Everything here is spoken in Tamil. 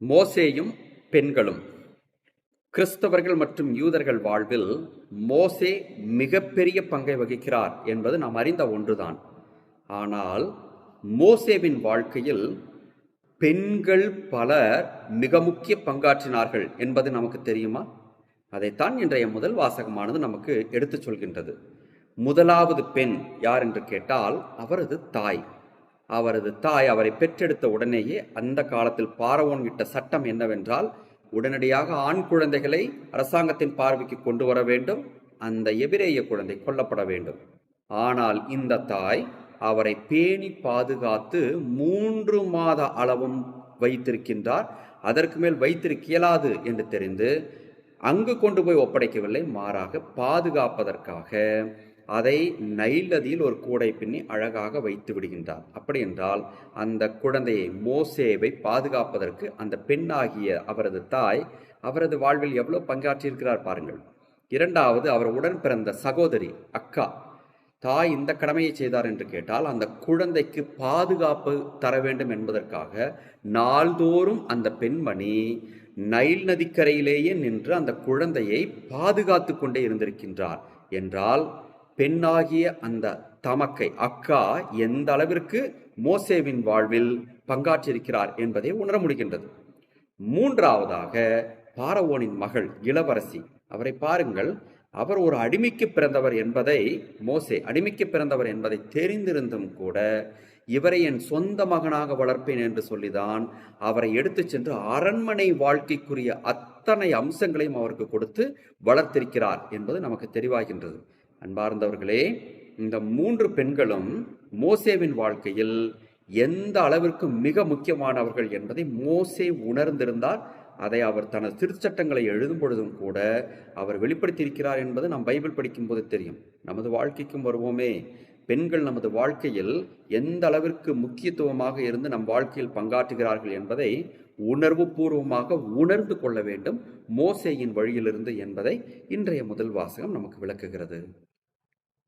மோசேயும் பெண்களும். கிறிஸ்தவர்கள் மற்றும் யூதர்கள் வாழ்வில் மோசே மிகப்பெரிய பங்கை வகிக்கிறார் என்பது நாம் அறிந்த ஒன்றுதான். ஆனால் மோசேவின் வாழ்க்கையில் பெண்கள் பலர் மிக முக்கிய பங்காற்றினார்கள் என்பது நமக்கு தெரியுமா? அதைத்தான் இன்றைய முதல் வாசகமானது நமக்கு எடுத்துச் சொல்கின்றது. முதலாவது பெண் யார் என்று கேட்டால் அவரது தாய். அவரது தாய் அவரை பெற்றெடுத்த உடனேயே அந்த காலத்தில் பார்வோன் இட்ட சட்டம் என்னவென்றால், உடனடியாக ஆண் குழந்தைகளை அரசாங்கத்தின் பார்வைக்கு கொண்டு வர வேண்டும், அந்த எபிரேய குழந்தை கொல்லப்பட வேண்டும். ஆனால் இந்த தாய் அவரை பேணி பாதுகாத்து 3 மாத அளவும் வைத்திருக்கின்றார். அதற்கு மேல் வைத்திருக்க இயலாது என்று தெரிந்து அங்கு கொண்டு போய் ஒப்படைக்கவில்லை, மாறாக பாதுகாப்பதற்காக அதை நைல் நதியில் ஒரு கூடை பின்னி அழகாக வைத்து விடுகின்றார். அப்படி என்றால் அந்த குழந்தையை, மோசேவை பாதுகாப்பதற்கு அந்த பெண்ணாகிய அவரது தாய் அவரது வாழ்வில் எவ்வளவு பங்காற்றியிருக்கிறார் பாருங்கள். இரண்டாவது, அவர் உடன் பிறந்த சகோதரி அக்கா. தாய் இந்த கடமையை செய்தார் என்று கேட்டால், அந்த குழந்தைக்கு பாதுகாப்பு தர வேண்டும் என்பதற்காக நாள்தோறும் அந்த பெண்மணி நைல் நதிக்கரையிலேயே நின்று அந்த குழந்தையை பாதுகாத்து கொண்டே இருந்திருக்கின்றார் என்றால், பெண்ணாகிய அந்த தமக்கை அக்கா எந்த அளவிற்கு மோசேவின் வாழ்வில் பங்காற்றியிருக்கிறார் என்பதை உணர முடிகின்றது. மூன்றாவதாக, பார்வோனின் மகள் இளவரசி. அவரை பாருங்கள், அவர் ஒரு அடிமைக்கு பிறந்தவர் என்பதை, மோசே அடிமைக்கு பிறந்தவர் என்பதை தெரிந்திருந்தும் கூட, இவரை என் சொந்த மகனாக வளர்ப்பேன் என்று சொல்லிதான் அவரை எடுத்து சென்று அரண்மனை வாழ்க்கைக்குரிய அத்தனை அம்சங்களையும் அவருக்கு கொடுத்து வளர்த்திருக்கிறார் என்பது நமக்கு தெரிவாகின்றது. அன்பார்ந்தவர்களே, இந்த 3 பெண்களும் மோசேவின் வாழ்க்கையில் எந்த அளவிற்கு மிக முக்கியமானவர்கள் என்பதை மோசே உணர்ந்திருந்தார். அதை அவர் தனது திருச்சட்டங்களை எழுதும் பொழுதும் கூட அவர் வெளிப்படுத்தியிருக்கிறார் என்பது நாம் பைபிள் படிக்கும் போது தெரியும். நமது வாழ்க்கைக்கும் வருவோமே, பெண்கள் நமது வாழ்க்கையில் எந்த அளவிற்கு முக்கியத்துவமாக இருந்து நம் வாழ்க்கையில் பங்காற்றுகிறார்கள் என்பதை உணர்வு பூர்வமாக உணர்ந்து கொள்ள வேண்டும் மோசேயின் வழியிலிருந்து என்பதை இன்றைய முதல் வாசகம் நமக்கு விளக்குகிறது.